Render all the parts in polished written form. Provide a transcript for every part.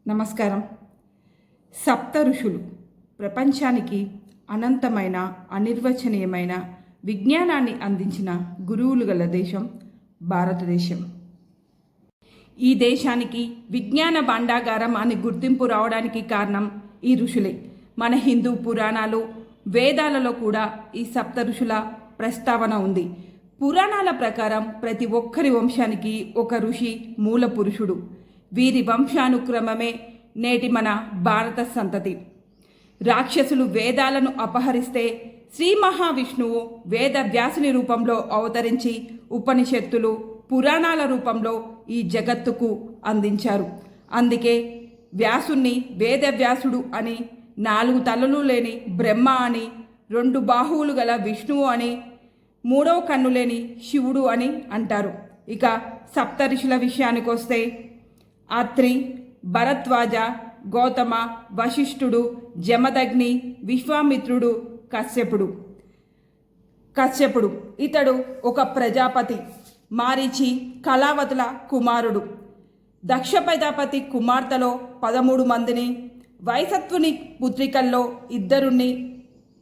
నమస్కారం. సప్త ఋషులు ప్రపంచానికి అనంతమైన అనిర్వచనీయమైన విజ్ఞానాన్ని అందించిన గురువులు గల దేశం భారతదేశం. ఈ దేశానికి విజ్ఞాన భాండాగారం అని గుర్తింపు రావడానికి కారణం ఈ ఋషులే. మన హిందూ పురాణాలు వేదాలలో కూడా ఈ సప్త ఋషుల ప్రస్తావన ఉంది. పురాణాల ప్రకారం ప్రతి ఒక్కరి వంశానికి ఒక ఋషి మూల పురుషుడు. వీరి వంశానుక్రమమే నేటి మన భారత సంతతి. రాక్షసులు వేదాలను అపహరిస్తే శ్రీ మహావిష్ణువు వేద వ్యాసుని రూపంలో అవతరించి ఉపనిషత్తులు పురాణాల రూపంలో ఈ జగత్తుకు అందించారు. అందుకే వ్యాసుని వేదవ్యాసుడు అని, 4 తలలు లేని బ్రహ్మ అని, 2 బాహువులు గల విష్ణువు అని, 3వ కన్ను లేని శివుడు అని అంటారు. ఇక సప్త ఋషుల విషయానికి వస్తే అత్రి, భరద్వాజ, గౌతమ, వశిష్ఠుడు, జమదగ్ని, విశ్వామిత్రుడు, కశ్యపుడు. ఇతడు ఒక ప్రజాపతి, మారీచి, కళావతుల కుమారుడు. దక్ష ప్రజాపతి కుమార్తెలో 13 మందిని, వైసత్వుని పుత్రికల్లో 2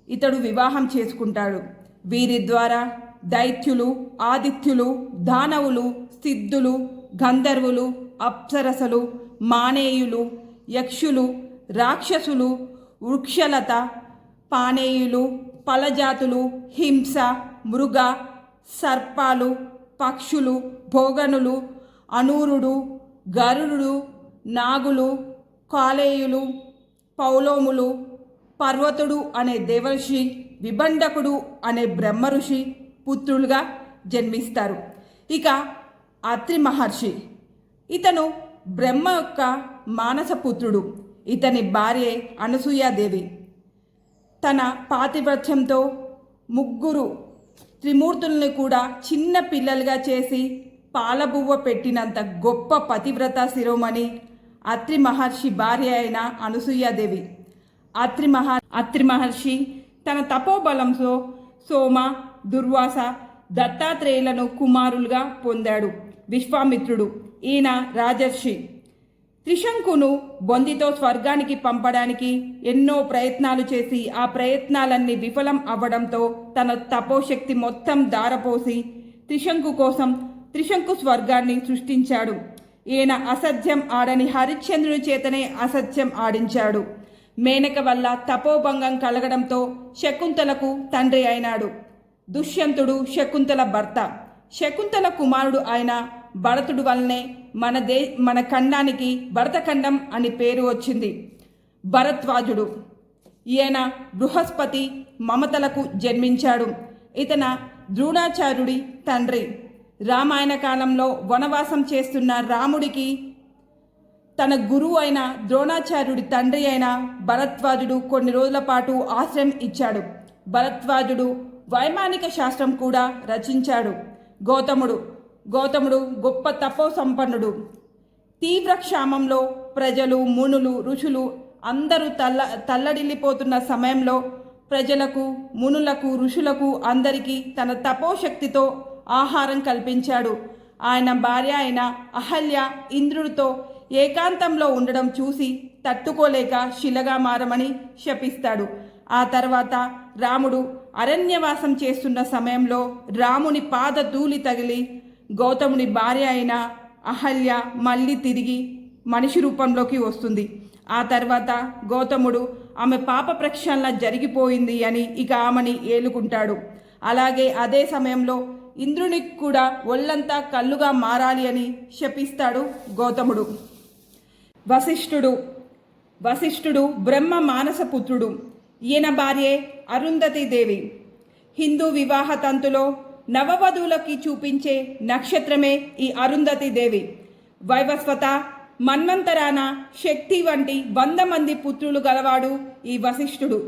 ఇతడు వివాహం చేసుకుంటాడు. వీరి ద్వారా దైత్యులు, ఆదిత్యులు, దానవులు, సిద్ధులు, గంధర్వులు, అప్సరసలు, మానేయులు, యక్షులు, రాక్షసులు, వృక్షలత, పానేయులు, ఫలజాతులు, హింస, మృగ, సర్పాలు, పక్షులు, భోగనులు, అనూరుడు, గరుడు, నాగులు, కాలేయులు, పౌలోములు, పర్వతుడు అనే దేవర్షి, విబండకుడు అనే బ్రహ్మఋషి పుత్రులుగా జన్మిస్తారు. ఇక అత్రి మహర్షి, ఇతను బ్రహ్మ యొక్క మానసపుత్రుడు. ఇతని భార్య అనసూయాదేవి తన పాతివ్రత్యంతో 3 త్రిమూర్తుల్ని కూడా చిన్న పిల్లలుగా చేసి పాలబువ్వ పెట్టినంత గొప్ప పతివ్రత శిరోమణి అత్రి మహర్షి భార్య అయిన అనసూయాదేవి. అత్రి మహర్షి తన తపోబలంతో సోమ, దుర్వాస, దత్తాత్రేయులను కుమారులుగా పొందాడు. విశ్వామిత్రుడు, ఈయన రాజర్షి, త్రిశంకును బొందితో స్వర్గానికి పంపడానికి ఎన్నో ప్రయత్నాలు చేసి ఆ ప్రయత్నాలన్నీ విఫలం అవ్వడంతో తన తపోశక్తి మొత్తం దారపోసి త్రిశంకు కోసం త్రిశంకు స్వర్గాన్ని సృష్టించాడు. ఈయన అసత్యం ఆడని హరిశ్చంద్రుని చేతనే అసత్యం ఆడించాడు. మేనక వల్ల తపోభంగం కలగడంతో శకుంతలకు తండ్రి అయినాడు. దుష్యంతుడు శకుంతల భర్త. శకుంతల కుమారుడు అయిన భరతుడు వల్లనే మన ఖండానికి భరతఖండం అని పేరు వచ్చింది. భరద్వాజుడు, ఈయన బృహస్పతి మమతలకు జన్మించాడు. ఇతన ద్రోణాచార్యుడి తండ్రి. రామాయణ కాలంలో వనవాసం చేస్తున్న రాముడికి తన గురువు అయిన ద్రోణాచార్యుడి తండ్రి అయిన భరద్వాజుడు కొన్ని రోజుల పాటు ఆశ్రయం ఇచ్చాడు. భరద్వాజుడు వైమానిక శాస్త్రం కూడా రచించాడు. గౌతముడు గొప్ప తపో సంపన్నుడు. తీవ్ర క్షామంలో ప్రజలు, మునులు, ఋషులు అందరూ తల్లడిల్లిపోతున్న సమయంలో ప్రజలకు, మునులకు, ఋషులకు అందరికీ తన తపోశక్తితో ఆహారం కల్పించాడు. ఆయన భార్య అయిన అహల్య ఇంద్రుడితో ఏకాంతంలో ఉండడం చూసి తట్టుకోలేక శిలగా మారమని శపిస్తాడు. ఆ తర్వాత రాముడు అరణ్యవాసం చేస్తున్న సమయంలో రాముని పాద ధూళి తగిలి గౌతముని భార్య అయిన అహల్య మళ్ళీ తిరిగి మనిషి రూపంలోకి వస్తుంది. ఆ తర్వాత గౌతముడు ఆమె పాప ప్రక్షాళన జరిగిపోయింది అని ఇక ఆమెని ఏలుకుంటాడు. అలాగే అదే సమయంలో ఇంద్రునికి కూడా ఒళ్ళంతా కళ్ళుగా మారాలి అని శపిస్తాడు గౌతముడు. వశిష్ఠుడు బ్రహ్మ మానసపుత్రుడు. ఈయన భార్యే అరుంధతీదేవి. హిందూ వివాహ తంతులో నవవధువులకి చూపించే నక్షత్రమే ఈ అరుంధతీదేవి. వైవస్వత, మన్వంతరాన, శక్తి వంటి 100 మంది పుత్రులు గలవాడు ఈ వశిష్ఠుడు.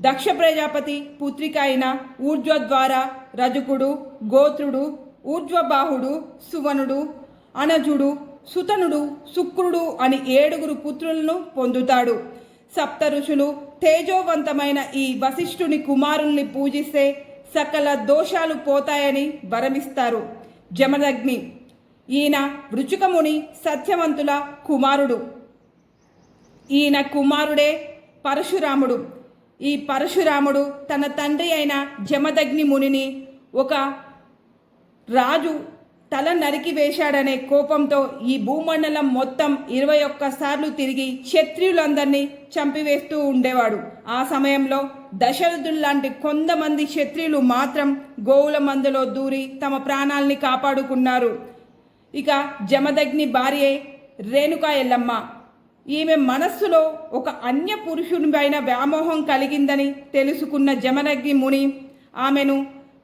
దక్ష ప్రజాపతి పుత్రిక అయిన ఊర్ధ్వద్వార, రజకుడు, గోత్రుడు, ఊర్ధ్వబాహుడు, సువనుడు, అనజుడు, సుతనుడు, శుక్రుడు అని 7 పుత్రులను పొందుతాడు. సప్త ఋషులు తేజోవంతమైన ఈ వశిష్ఠుని కుమారుల్ని పూజిస్తే సకల దోషాలు పోతాయని వరమిస్తారు. జమదగ్ని, ఈయన వృచుకముని సత్యవంతుల కుమారుడు. ఈయన కుమారుడే పరశురాముడు. ఈ పరశురాముడు తన తండ్రి అయిన జమదగ్ని మునిని ఒక రాజు తల నరికి వేశాడనే కోపంతో ఈ భూమండలం మొత్తం 21 సార్లు తిరిగి క్షత్రియులందరినీ చంపివేస్తూ ఉండేవాడు. ఆ సమయంలో దశరథుల్లాంటి కొంతమంది క్షత్రియులు మాత్రం గోవుల మందలో దూరి తమ ప్రాణాల్ని కాపాడుకున్నారు. ఇక జమదగ్ని భార్యే రేణుకా ఎల్లమ్మ. ఈమె మనస్సులో ఒక అన్య పురుషునిపైన వ్యామోహం కలిగిందని తెలుసుకున్న జమదగ్ని ముని ఆమెను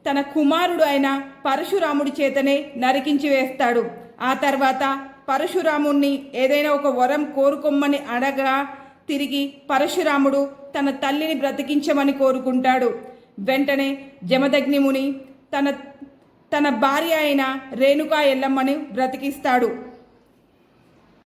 తన కుమారుడు అయిన పరశురాముడి చేతనే నరికించి వేస్తాడు. ఆ తర్వాత పరశురాముణ్ణి ఏదైనా ఒక వరం కోరుకోమని అడగా తిరిగి పరశురాముడు తన తల్లిని బ్రతికించమని కోరుకుంటాడు. వెంటనే జమదగ్ని ముని తన భార్య అయిన రేణుకా ఎల్లమ్మని బ్రతికిస్తాడు.